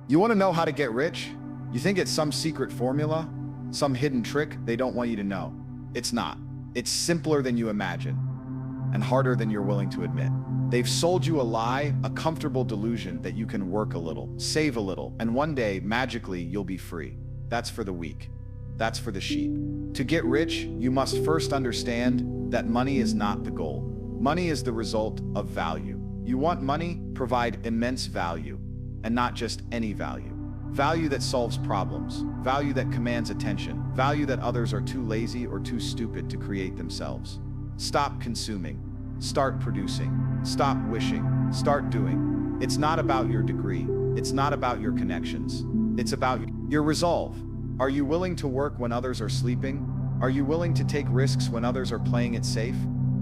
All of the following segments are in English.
You want to know how to get rich? You think it's some secret formula? Some hidden trick they don't want you to know? It's not. It's simpler than you imagine, and harder than you're willing to admit. They've sold you a lie, a comfortable delusion that you can work a little, save a little, and one day, magically, you'll be free. That's for the weak. That's for the sheep. To get rich, you must first understand that money is not the goal. Money is the result of value. You want money? Provide immense value, and not just any value. Value that solves problems, value that commands attention, value that others are too lazy or too stupid to create themselves. Stop consuming. Start producing. Stop wishing. Start doing. It's not about your degree. It's not about your connections. It's about your resolve. Are you willing to work when others are sleeping? Are you willing to take risks when others are playing it safe?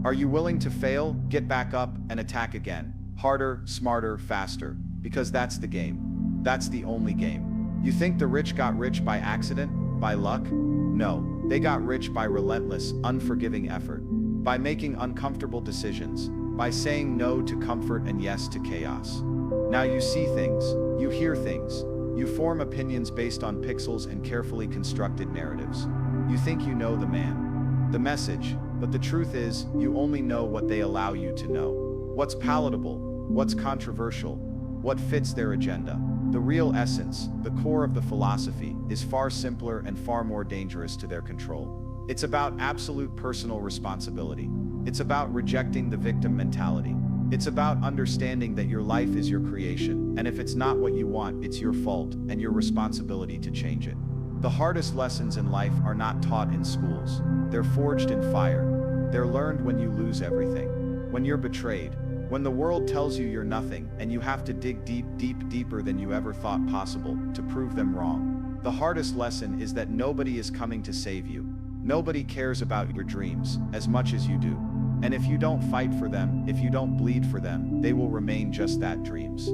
Are you willing to fail, get back up, and attack again? Harder, smarter, faster. Because that's the game. That's the only game. You think the rich got rich by accident? By luck? No. They got rich by relentless, unforgiving effort. By making uncomfortable decisions. By saying no to comfort and yes to chaos. Now you see things. You hear things. You form opinions based on pixels and carefully constructed narratives. You think you know the man, the message, but the truth is, you only know what they allow you to know. What's palatable, what's controversial, what fits their agenda. The real essence, the core of the philosophy, is far simpler and far more dangerous to their control. It's about absolute personal responsibility. It's about rejecting the victim mentality. It's about understanding that your life is your creation, and if it's not what you want, it's your fault and your responsibility to change it. The hardest lessons in life are not taught in schools. They're forged in fire. They're learned when you lose everything, when you're betrayed, when the world tells you you're nothing and you have to dig deeper than you ever thought possible to prove them wrong. The hardest lesson is that nobody is coming to save you. Nobody cares about your dreams as much as you do. And if you don't fight for them, if you don't bleed for them, they will remain just that, dreams.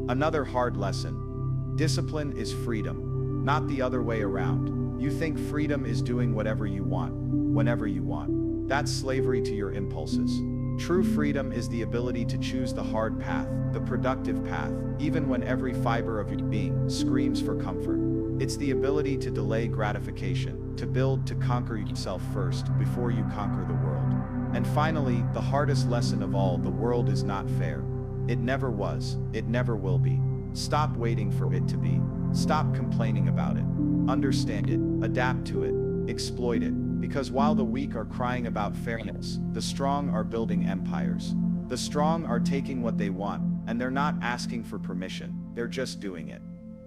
Another hard lesson. Discipline is freedom, not the other way around. You think freedom is doing whatever you want, whenever you want. That's slavery to your impulses. True freedom is the ability to choose the hard path, the productive path, even when every fiber of your being screams for comfort. It's the ability to delay gratification, to build, to conquer yourself first before you conquer the world. And finally, the hardest lesson of all, the world is not fair. It never was, it never will be. Stop waiting for it to be. Stop complaining about it. Understand it, adapt to it, exploit it, because while the weak are crying about fairness, the strong are building empires. The strong are taking what they want, and they're not asking for permission, they're just doing it.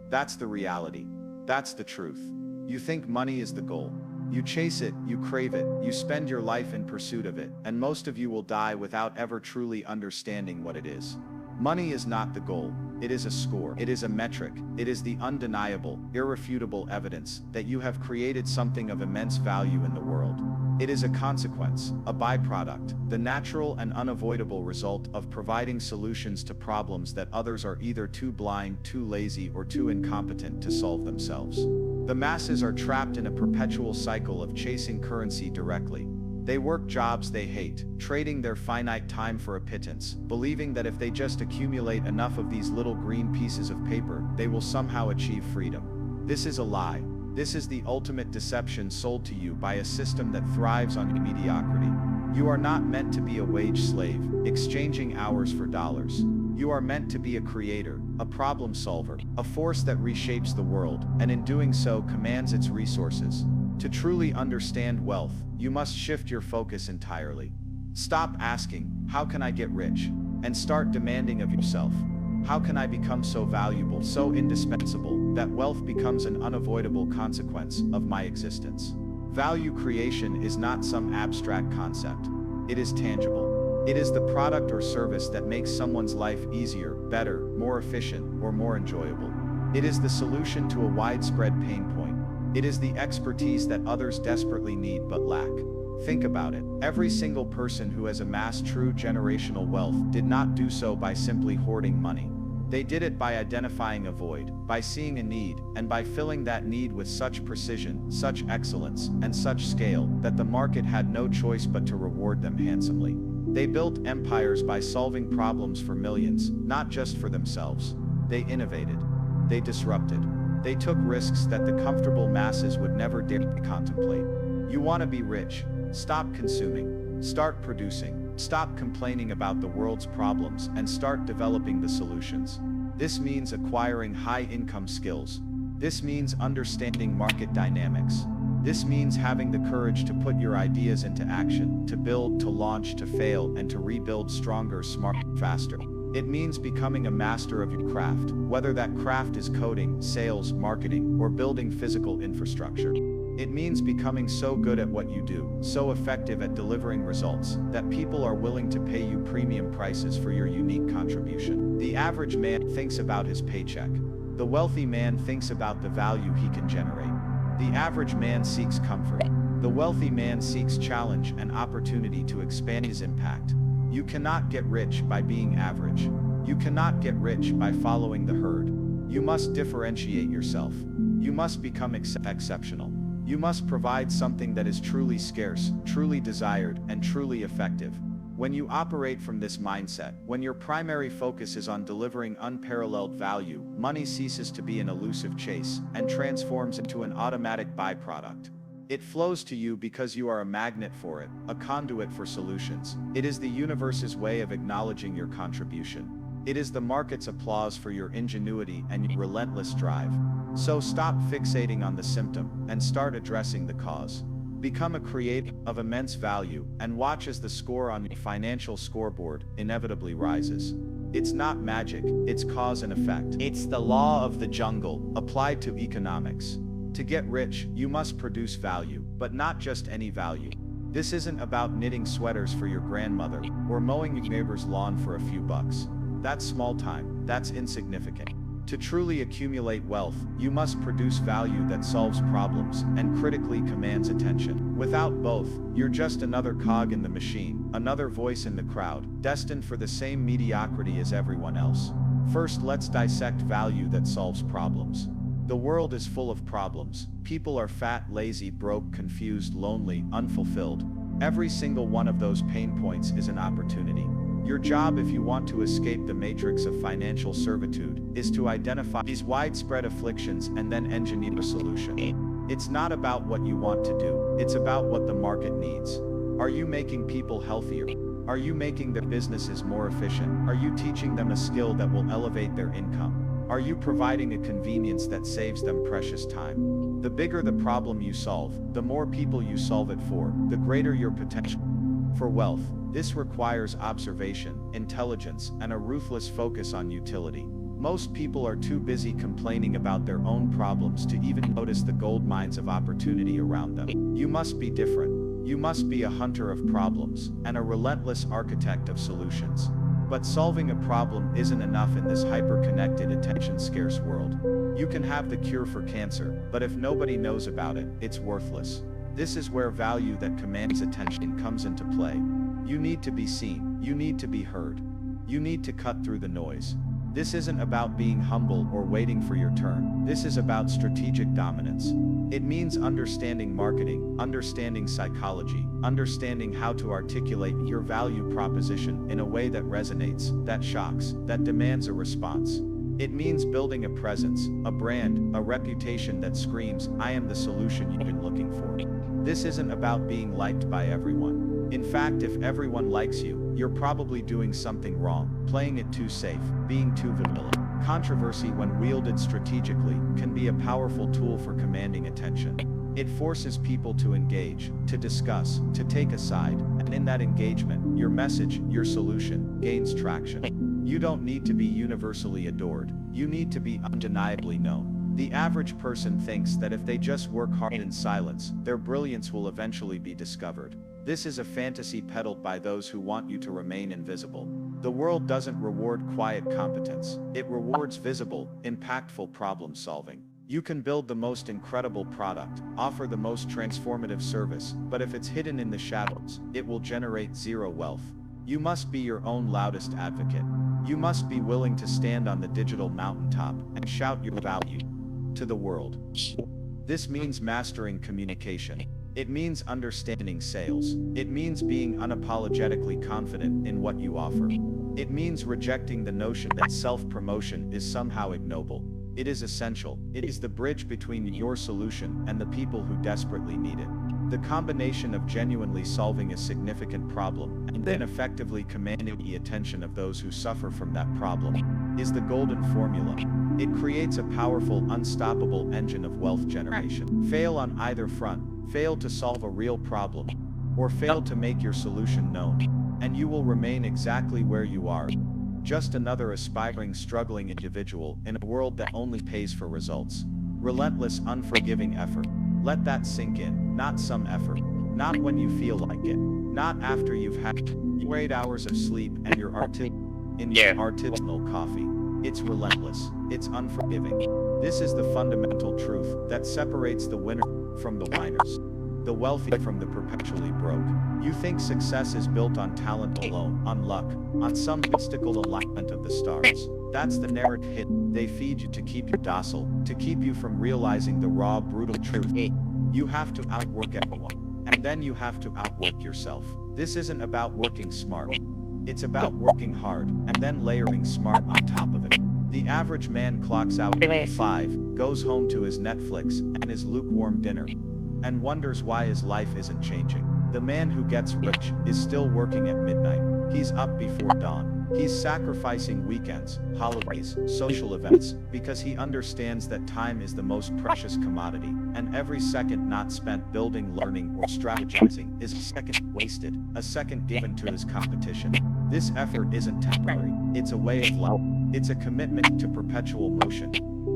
That's the reality. That's the truth. You think money is the goal. You chase it, you crave it, you spend your life in pursuit of it, and most of you will die without ever truly understanding what it is. Money is not the goal, it is a score, it is a metric, it is the undeniable, irrefutable evidence that you have created something of immense value in the world. It is a consequence, a byproduct, the natural and unavoidable result of providing solutions to problems that others are either too blind, too lazy, or too incompetent to solve themselves. The masses are trapped in a perpetual cycle of chasing currency directly. They work jobs they hate, trading their finite time for a pittance, believing that if they just accumulate enough of these little green pieces of paper, they will somehow achieve freedom. This is a lie. This is the ultimate deception sold to you by a system that thrives on mediocrity. You are not meant to be a wage slave, exchanging hours for dollars. You are meant to be a creator, a problem solver, a force that reshapes the world, and in doing so commands its resources. To truly understand wealth, you must shift your focus entirely. Stop asking, how can I get rich? And start demanding of yourself, how can I become so valuable, so indispensable, that wealth becomes an unavoidable consequence of my existence? Value creation is not some abstract concept. It is tangible. It is the product or service that makes someone's life easier, better, more efficient, or more enjoyable. It is the solution to a widespread pain point. It is the expertise that others desperately need but lack. Think about it. Every single person who has amassed true generational wealth did not do so by simply hoarding money. They did it by identifying a void, by seeing a need, and by filling that need with such precision, such excellence, and such scale that the market had no choice but to reward them handsomely. They built empires by solving problems for millions, not just for themselves. They innovated. They disrupted. They took risks that the comfortable masses would never dare to contemplate. You want to be rich? Stop consuming. Start producing. Stop complaining about the world's problems and start developing the solutions. This means acquiring high-income skills. This means understanding market dynamics. This means having the courage to put your ideas into action, to build, to launch, to fail, and to rebuild stronger, smarter, faster. It means becoming a master of your craft, whether that craft is coding, sales, marketing, or building physical infrastructure. It means becoming so good at what you do, so effective at delivering results, that people are willing to pay you premium prices for your unique contribution. The average man thinks about his paycheck. The wealthy man thinks about the value he can generate. The average man seeks comfort. The wealthy man seeks challenge and opportunity to expand his impact. You cannot get rich by being average. You cannot get rich by following the herd. You must differentiate yourself. You must become exceptional. You must provide something that is truly scarce, truly desired, and truly effective. When you operate from this mindset, when your primary focus is on delivering unparalleled value, money ceases to be an elusive chase and transforms into an automatic byproduct. It flows to you because you are a magnet for it, a conduit for solutions. It is the universe's way of acknowledging your contribution. It is the market's applause for your ingenuity and your relentless drive. So stop fixating on the symptom and start addressing the cause. Become a creator of immense value and watch as the score on your financial scoreboard inevitably rises. It's not magic, it's cause and effect. It's the law of the jungle applied to economics. To get rich, you must produce value, but not just any value. This isn't about knitting sweaters for your grandmother or mowing your neighbor's lawn for a few bucks. That's small time, that's insignificant. To truly accumulate wealth, you must produce value that solves problems and critically commands attention. Without both, you're just another cog in the machine, another voice in the crowd, destined for the same mediocrity as everyone else. First, let's dissect value that solves problems. The world is full of problems. People are fat, lazy, broke, confused, lonely, unfulfilled. Every single one of those pain points is an opportunity. Your job, if you want to escape the matrix of financial servitude, is to identify these widespread afflictions and then engineer a solution. It's not about what you want to do, it's about what the market needs. Are you making people healthier? Are you making their businesses more efficient? Are you teaching them a skill that will elevate their income? Are you providing a convenience that saves them precious time? The bigger the problem you solve, the more people you solve it for, the greater your potential for wealth. This requires observation, intelligence, and a ruthless focus on utility. Most people are too busy complaining about their own problems to even notice the gold mines of opportunity around them. You must be different. You must be a hunter of problems and a relentless architect of solutions. But solving a problem isn't enough in this hyper-connected, attention-scarce world. You can have the cure for cancer, but if nobody knows about it, it's worthless. This is where value that commands attention comes into play. You need to be seen. You need to be heard. You need to cut through the noise. This isn't about being humble or waiting for your turn. This is about strategic dominance. It means understanding marketing, understanding psychology, understanding how to articulate your value proposition in a way that resonates, that shocks, that demands a response. It means building a presence, a brand, a reputation that screams, "I am the solution you've been looking for." This isn't about being liked by everyone. In fact, if everyone likes you, you're probably doing something wrong, playing it too safe, being too vanilla. Controversy, when wielded strategically, can be a powerful tool for commanding attention. It forces people to engage, to discuss, to take a side, and in that engagement, your message, your solution, gains traction. You don't need to be universally adored. You need to be undeniably known. The average person thinks that if they just work hard in silence, their brilliance will eventually be discovered. This is a fantasy peddled by those who want you to remain invisible. The world doesn't reward quiet competence. It rewards visible, impactful problem solving. You can build the most incredible product, offer the most transformative service, but if it's hidden in the shadows, it will generate zero wealth. You must be your own loudest advocate. You must be willing to stand on the digital mountaintop and shout your value to the world. This means mastering communication. It means understanding sales. It means being unapologetically confident in what you offer. It means rejecting the notion that self-promotion is somehow ignoble. It is essential. It is the bridge between your solution and the people who desperately need it. The combination of genuinely solving a significant problem and then effectively commanding the attention of those who suffer from that problem is the golden formula. It creates a powerful, unstoppable engine of wealth generation. Fail on either front. Fail to solve a real problem, or fail to make your solution known, and you will remain exactly where you are. Just another aspiring, struggling individual in a world that only pays for results. Relentless, unforgiving effort. Let that sink in. Not some effort. Not when you feel like it. Not after you've had 8 hours of sleep and your artisanal coffee. It's relentless. It's unforgiving. This is the fundamental truth that separates the winner from the whiners, the wealthy from the perpetually broke. You think success is built on talent alone, on luck, on some mystical alignment of the stars. That's the narrative they feed you to keep you docile, to keep you from realizing the raw, brutal truth. You have to outwork everyone, and then you have to outwork yourself. This isn't about working smart. It's about working hard, and then layering smart on top of it. The average man clocks out at 5, goes home to his Netflix and his lukewarm dinner, and wonders why his life isn't changing. The man who gets rich is still working at midnight. He's up before dawn. He's sacrificing weekends, holidays, social events, because he understands that time is the most precious commodity, and every second not spent building, learning, or strategizing is a second wasted, a second given to his competition. This effort isn't temporary. It's a way of life. It's a commitment to perpetual motion,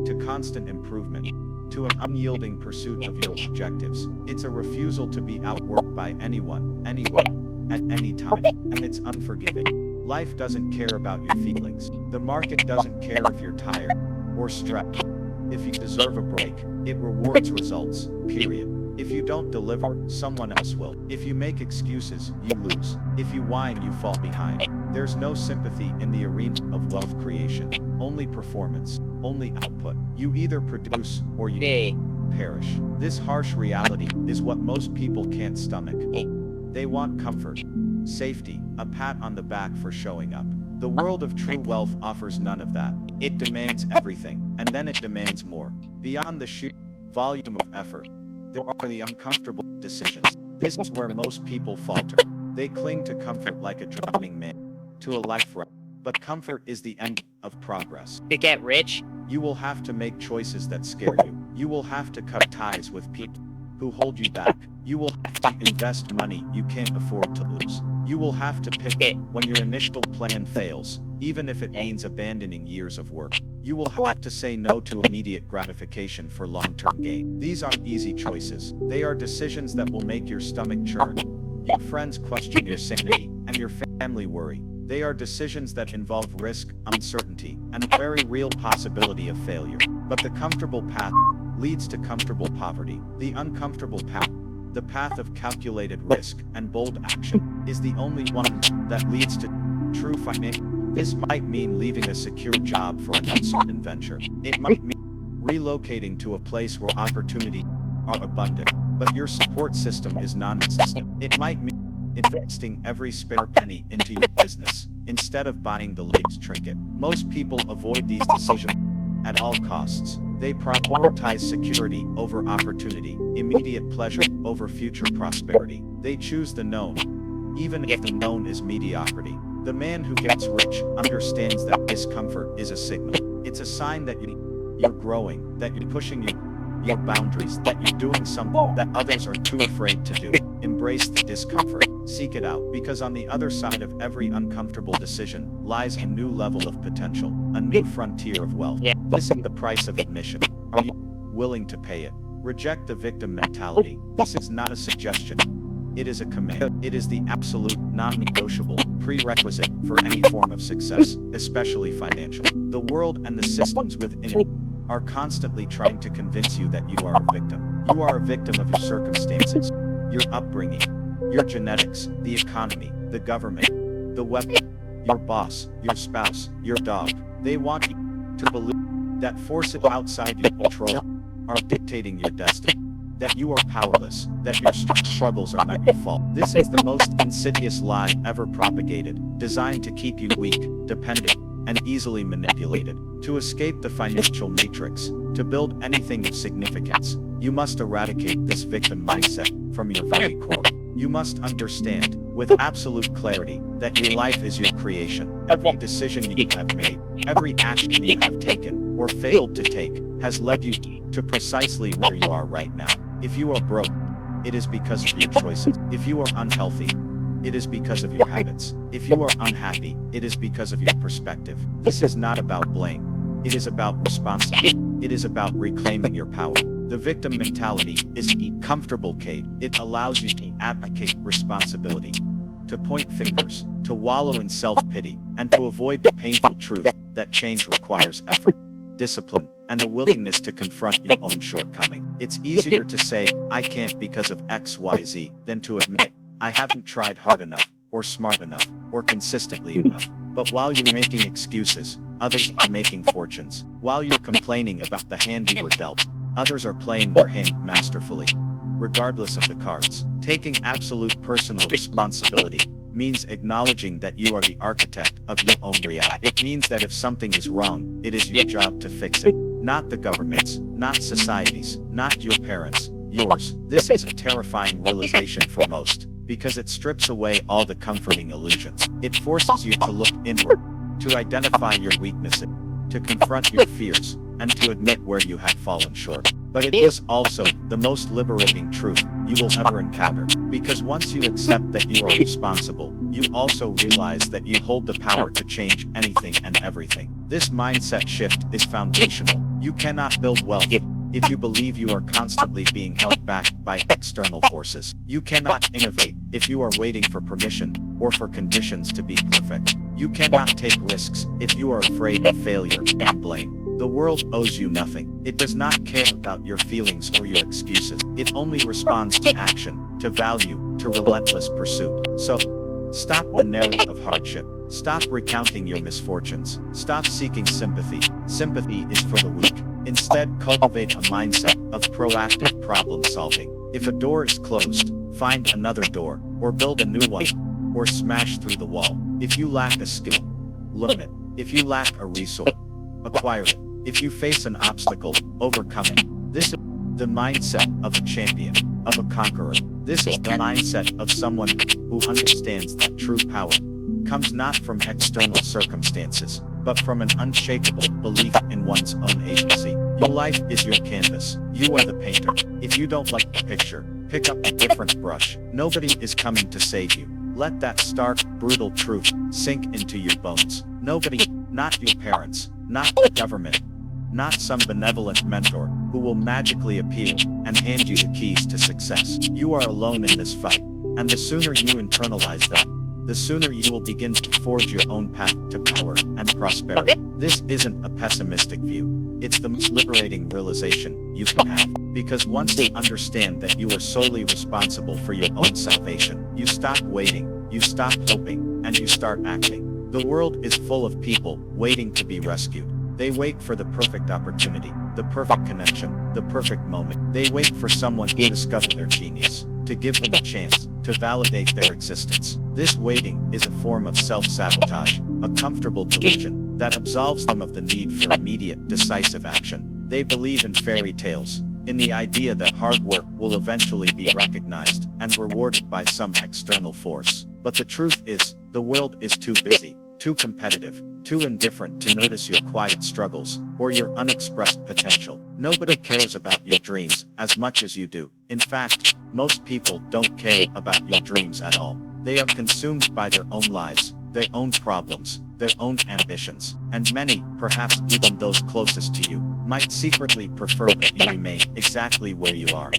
to constant improvement, to an unyielding pursuit of your objectives. It's a refusal to be outworked by anyone, anywhere, at any time, and it's unforgiving. Life doesn't care about your feelings. The market doesn't care if you're tired or stressed. If you deserve a break, it rewards results, period. If you don't deliver, someone else will. If you make excuses, you lose. If you whine, you fall behind. There's no sympathy in the arena of wealth creation. Only performance, only output. You either produce or you perish. This harsh reality is what most people can't stomach. They want comfort, safety, a pat on the back for showing up. The world of true wealth offers none of that. It demands everything, and then it demands more. Beyond the sheer volume of effort, there are the uncomfortable decisions. This is where most people falter. They cling to comfort like a drowning man, to a life raft. But comfort is the end of progress. To get rich, you will have to make choices that scare you. You will have to cut ties with people who hold you back. You will have to invest money you can't afford to lose. You will have to pivot when your initial plan fails, even if it means abandoning years of work. You will have to say no to immediate gratification for long-term gain. These aren't easy choices. They are decisions that will make your stomach churn, your friends question your sanity, and your family worry. They are decisions that involve risk, uncertainty, and a very real possibility of failure. But the comfortable path leads to comfortable poverty. The uncomfortable path, the path of calculated risk and bold action, is the only one that leads to true financial. This might mean leaving a secure job for an uncertain venture. It might mean relocating to a place where opportunities are abundant, but your support system is non-existent. It might mean investing every spare penny into your business instead of buying the latest trinket. Most people avoid these decisions at all costs. They prioritize security over opportunity, immediate pleasure over future prosperity. They choose the known, even if the known is mediocrity. The man who gets rich understands that discomfort is a signal. It's a sign that you're growing, that you're pushing your boundaries, that you're doing something that others are too afraid to do. Embrace the discomfort. Seek it out, because on the other side of every uncomfortable decision lies a new level of potential, a new frontier of wealth. This is the price of admission. Are you willing to pay it? Reject the victim mentality. This is not a suggestion. It is a command. It is the absolute, non-negotiable prerequisite for any form of success, especially financial. The world and the systems within it are constantly trying to convince you that you are a victim. You are a victim of your circumstances, your upbringing, your genetics, the economy, the government, the weapon, your boss, your spouse, your dog. They want you to believe that forces outside your control are dictating your destiny, that you are powerless, that your struggles are not your fault. This is the most insidious lie ever propagated, designed to keep you weak, dependent, and easily manipulated. To escape the financial matrix, to build anything of significance, you must eradicate this victim mindset from your very core. You must understand, with absolute clarity, that your life is your creation. Every decision you have made, every action you have taken, or failed to take, has led you to precisely where you are right now. If you are broke, it is because of your choices. If you are unhealthy, it is because of your habits. If you are unhappy, it is because of your perspective. This is not about blame. It is about responsibility. It is about reclaiming your power. The victim mentality is comfortable, Kate. It allows you to advocate responsibility, to point fingers, to wallow in self-pity, and to avoid the painful truth that change requires effort, discipline, and a willingness to confront your own shortcoming. It's easier to say, I can't because of XYZ, than to admit, I haven't tried hard enough, or smart enough, or consistently enough. But while you're making excuses, others are making fortunes. While you're complaining about the hand you were dealt, others are playing their hand masterfully. Regardless of the cards, taking absolute personal responsibility means acknowledging that you are the architect of your own reality. It means that if something is wrong, it is your job to fix it. Not the government's, not society's, not your parents', yours. This is a terrifying realization for most, because it strips away all the comforting illusions. It forces you to look inward, to identify your weaknesses, to confront your fears, and to admit where you have fallen short. But it is also the most liberating truth you will ever encounter, because once you accept that you are responsible, you also realize that you hold the power to change anything and everything. This mindset shift is foundational. You cannot build wealth if you believe you are constantly being held back by external forces. You cannot innovate if you are waiting for permission or for conditions to be perfect. You cannot take risks if you are afraid of failure and blame. The world owes you nothing. It does not care about your feelings or your excuses. It only responds to action, to value, to relentless pursuit. So, stop the narrative of hardship. Stop recounting your misfortunes. Stop seeking sympathy. Sympathy is for the weak. Instead, cultivate a mindset of proactive problem solving. If a door is closed, find another door, or build a new one, or smash through the wall. If you lack a skill, learn it. If you lack a resource, acquire it. If you face an obstacle, overcome it. This is the mindset of a champion, of a conqueror. This is the mindset of someone who understands that true power comes not from external circumstances, but from an unshakable belief in one's own agency. Your life is your canvas. You are the painter. If you don't like the picture, pick up a different brush. Nobody is coming to save you. Let that stark, brutal truth sink into your bones. Nobody, not your parents, not the government, not some benevolent mentor who will magically appear and hand you the keys to success. You are alone in this fight, and the sooner you internalize that, the sooner you will begin to forge your own path to power and prosperity. This isn't a pessimistic view. It's the most liberating realization you can have. Because once you understand that you are solely responsible for your own salvation, you stop waiting, you stop hoping, and you start acting. The world is full of people waiting to be rescued. They wait for the perfect opportunity, the perfect connection, the perfect moment. They wait for someone to discover their genius, to give them a chance, to validate their existence. This waiting is a form of self-sabotage, a comfortable delusion that absolves them of the need for immediate, decisive action. They believe in fairy tales, in the idea that hard work will eventually be recognized and rewarded by some external force. But the truth is, the world is too busy, too competitive, too indifferent to notice your quiet struggles or your unexpressed potential. Nobody cares about your dreams as much as you do. In fact, most people don't care about your dreams at all. They are consumed by their own lives, their own problems, their own ambitions, and many, perhaps even those closest to you, might secretly prefer that you remain exactly where you are,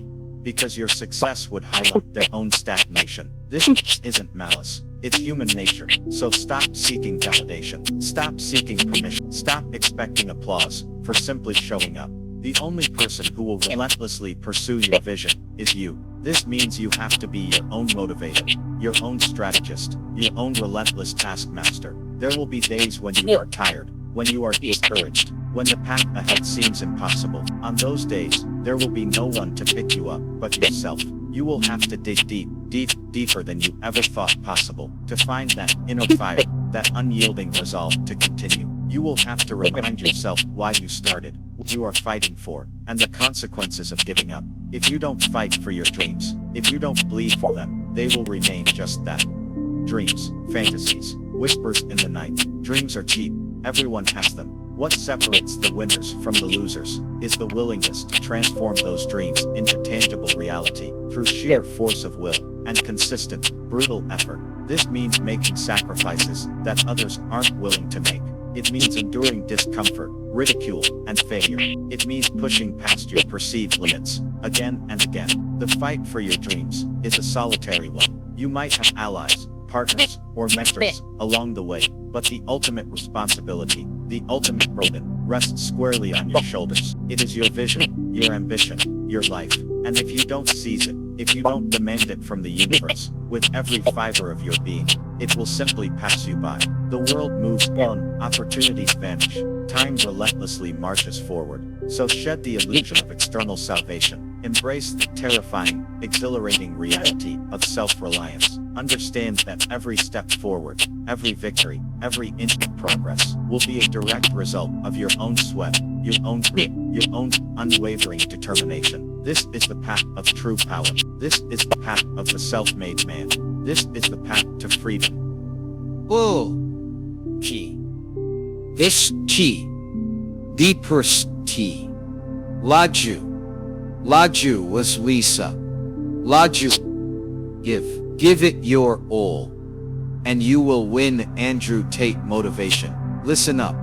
because your success would highlight their own stagnation. This isn't malice. It's human nature. So stop seeking validation. Stop seeking permission. Stop expecting applause for simply showing up. The only person who will relentlessly pursue your vision is you. This means you have to be your own motivator, your own strategist, your own relentless taskmaster. There will be days when you are tired, when you are discouraged, when the path ahead seems impossible. On those days, there will be no one to pick you up but yourself. You will have to dig deeper than you ever thought possible, to find that inner fire, that unyielding resolve to continue. You will have to remind yourself why you started, what you are fighting for, and the consequences of giving up. If you don't fight for your dreams, if you don't bleed for them, they will remain just that. Dreams, fantasies, whispers in the night. Dreams are cheap. Everyone has them. What separates the winners from the losers is the willingness to transform those dreams into tangible reality through sheer force of will and consistent, brutal effort. This means making sacrifices that others aren't willing to make. It means enduring discomfort, ridicule, and failure. It means pushing past your perceived limits again and again. The fight for your dreams is a solitary one. You might have allies, partners, or mentors along the way, but the ultimate responsibility, the ultimate burden, rests squarely on your shoulders. It is your vision, your ambition, your life. And if you don't seize it, if you don't demand it from the universe, with every fiber of your being, it will simply pass you by. The world moves on, opportunities vanish, time relentlessly marches forward. So shed the illusion of external salvation. Embrace the terrifying, exhilarating reality of self-reliance. Understand that every step forward, every victory, every inch of progress will be a direct result of your own sweat, your own grit, your own unwavering determination. This is the path of true power. This is the path of the self-made man. This is the path to freedom. Oh, T. This T. Deepers T. Laju. Laju was Lisa. Laju. Give it your all. And you will win. Andrew Tate motivation. Listen up.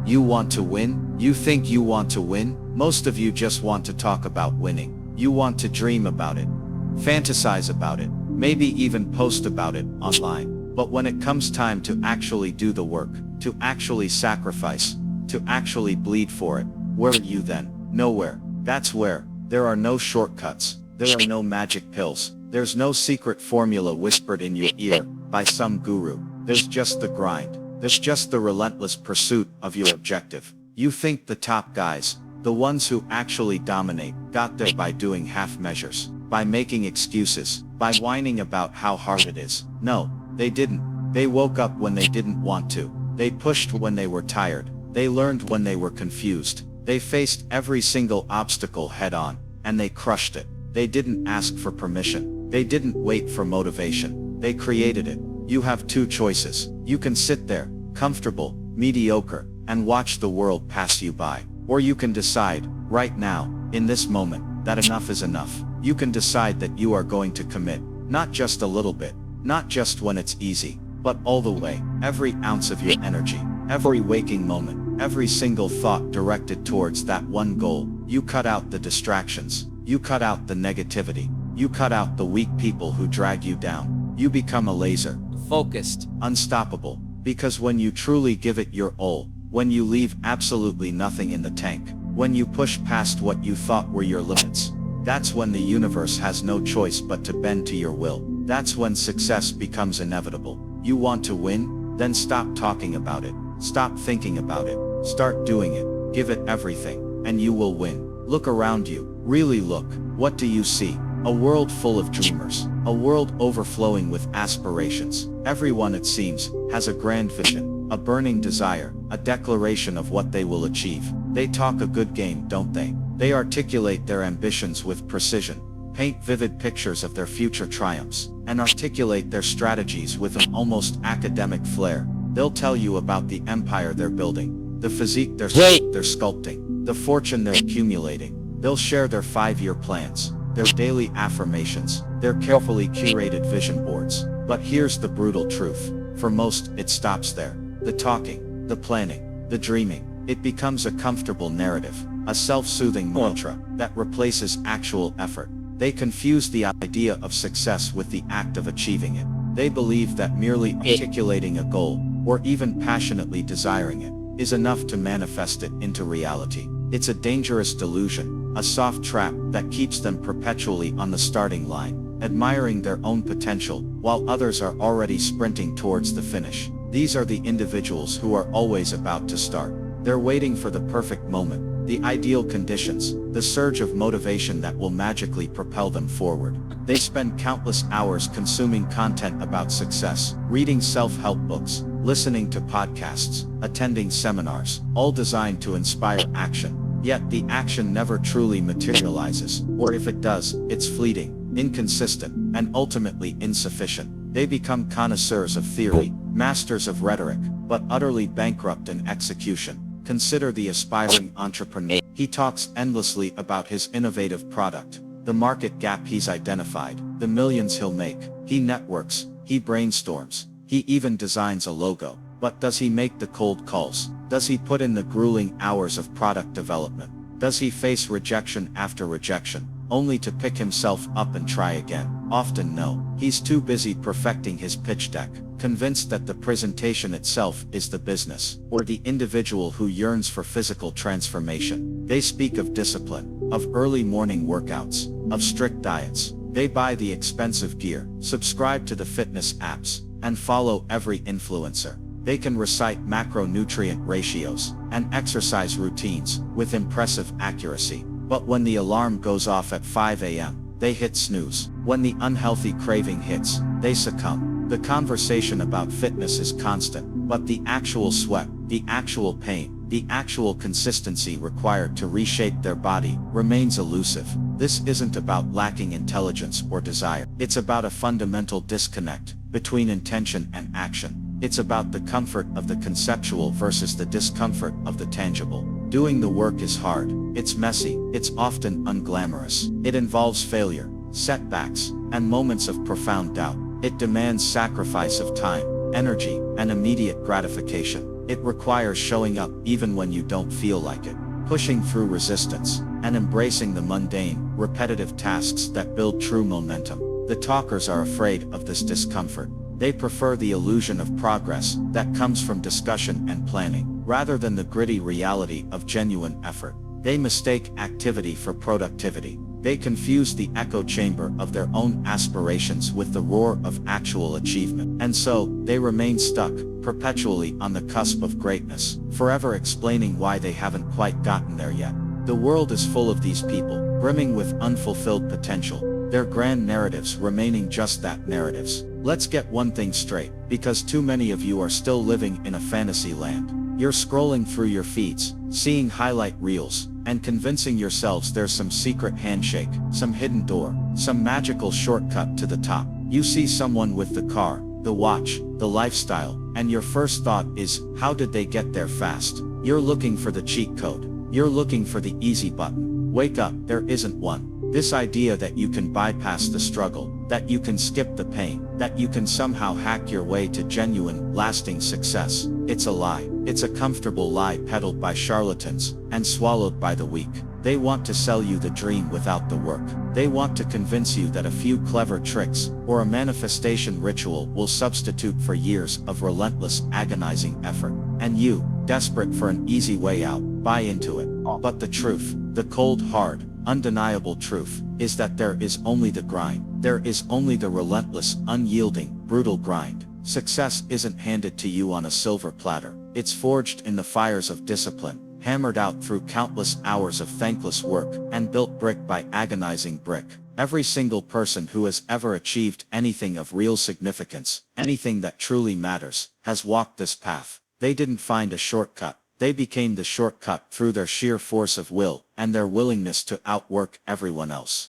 You want to win? You think you want to win? Most of you just want to talk about winning. You want to dream about it, fantasize about it, maybe even post about it online. But when it comes time to actually do the work, to actually sacrifice, to actually bleed for it, where are you then? Nowhere. That's where. There are no shortcuts. There are no magic pills. There's no secret formula whispered in your ear by some guru. There's just the grind. There's just the relentless pursuit of your objective. You think the top guys, the ones who actually dominate, got there by doing half measures, by making excuses, by whining about how hard it is. No, they didn't. They woke up when they didn't want to. They pushed when they were tired. They learned when they were confused. They faced every single obstacle head on, and they crushed it. They didn't ask for permission. They didn't wait for motivation. They created it. You have two choices. You can sit there, comfortable, mediocre, and watch the world pass you by. Or you can decide, right now, in this moment, that enough is enough. You can decide that you are going to commit, not just a little bit, not just when it's easy, but all the way, every ounce of your energy, every waking moment, every single thought directed towards that one goal. You cut out the distractions. You cut out the negativity. You cut out the weak people who drag you down. You become a laser, focused, unstoppable, because when you truly give it your all, when you leave absolutely nothing in the tank, when you push past what you thought were your limits, that's when the universe has no choice but to bend to your will. That's when success becomes inevitable. You want to win? Then stop talking about it. Stop thinking about it. Start doing it. Give it everything, and you will win. Look around you. Really look. What do you see? A world full of dreamers. A world overflowing with aspirations. Everyone, it seems, has a grand vision, a burning desire, a declaration of what they will achieve. They talk a good game, don't they? They articulate their ambitions with precision, paint vivid pictures of their future triumphs, and articulate their strategies with an almost academic flair. They'll tell you about the empire they're building, the physique they're sculpting, the fortune they're accumulating. They'll share their 5-year plans, their daily affirmations, their carefully curated vision boards. But here's the brutal truth. For most, it stops there. The talking, the planning, the dreaming. It becomes a comfortable narrative, a self-soothing mantra that replaces actual effort. They confuse the idea of success with the act of achieving it. They believe that merely articulating a goal, or even passionately desiring it, is enough to manifest it into reality. It's a dangerous delusion, a soft trap that keeps them perpetually on the starting line, admiring their own potential, while others are already sprinting towards the finish. These are the individuals who are always about to start. They're waiting for the perfect moment, the ideal conditions, the surge of motivation that will magically propel them forward. They spend countless hours consuming content about success, reading self-help books, listening to podcasts, attending seminars, all designed to inspire action. Yet the action never truly materializes, or if it does, it's fleeting, inconsistent, and ultimately insufficient. They become connoisseurs of theory, masters of rhetoric, but utterly bankrupt in execution. Consider the aspiring entrepreneur. He talks endlessly about his innovative product, the market gap he's identified, the millions he'll make. He networks, he brainstorms, he even designs a logo. But does he make the cold calls? Does he put in the grueling hours of product development? Does he face rejection after rejection, only to pick himself up and try again? Often no. He's too busy perfecting his pitch deck, convinced that the presentation itself is the business, or the individual who yearns for physical transformation. They speak of discipline, of early morning workouts, of strict diets. They buy the expensive gear, subscribe to the fitness apps, and follow every influencer. They can recite macronutrient ratios and exercise routines with impressive accuracy. But when the alarm goes off at 5 a.m., they hit snooze. When the unhealthy craving hits, they succumb. The conversation about fitness is constant, but the actual sweat, the actual pain, the actual consistency required to reshape their body remains elusive. This isn't about lacking intelligence or desire. It's about a fundamental disconnect between intention and action. It's about the comfort of the conceptual versus the discomfort of the tangible. Doing the work is hard, it's messy, it's often unglamorous. It involves failure, setbacks, and moments of profound doubt. It demands sacrifice of time, energy, and immediate gratification. It requires showing up even when you don't feel like it, pushing through resistance, and embracing the mundane, repetitive tasks that build true momentum. The talkers are afraid of this discomfort. They prefer the illusion of progress that comes from discussion and planning, rather than the gritty reality of genuine effort. They mistake activity for productivity. They confuse the echo chamber of their own aspirations with the roar of actual achievement. And so, they remain stuck, perpetually on the cusp of greatness, forever explaining why they haven't quite gotten there yet. The world is full of these people, brimming with unfulfilled potential, their grand narratives remaining just that, narratives. Let's get one thing straight, because too many of you are still living in a fantasy land. You're scrolling through your feeds, seeing highlight reels, and convincing yourselves there's some secret handshake, some hidden door, some magical shortcut to the top. You see someone with the car, the watch, the lifestyle, and your first thought is, how did they get there fast? You're looking for the cheat code. You're looking for the easy button. Wake up, there isn't one. This idea that you can bypass the struggle, that you can skip the pain, that you can somehow hack your way to genuine, lasting success, it's a lie. It's a comfortable lie peddled by charlatans and swallowed by the weak. They want to sell you the dream without the work. They want to convince you that a few clever tricks or a manifestation ritual will substitute for years of relentless, agonizing effort. And you, desperate for an easy way out, buy into it. But the truth, the cold, hard, undeniable truth, is that there is only the grind. There is only the relentless, unyielding, brutal grind. Success isn't handed to you on a silver platter. It's forged in the fires of discipline, hammered out through countless hours of thankless work, and built brick by agonizing brick. Every single person who has ever achieved anything of real significance, anything that truly matters, has walked this path. They didn't find a shortcut. They became the shortcut through their sheer force of will and their willingness to outwork everyone else.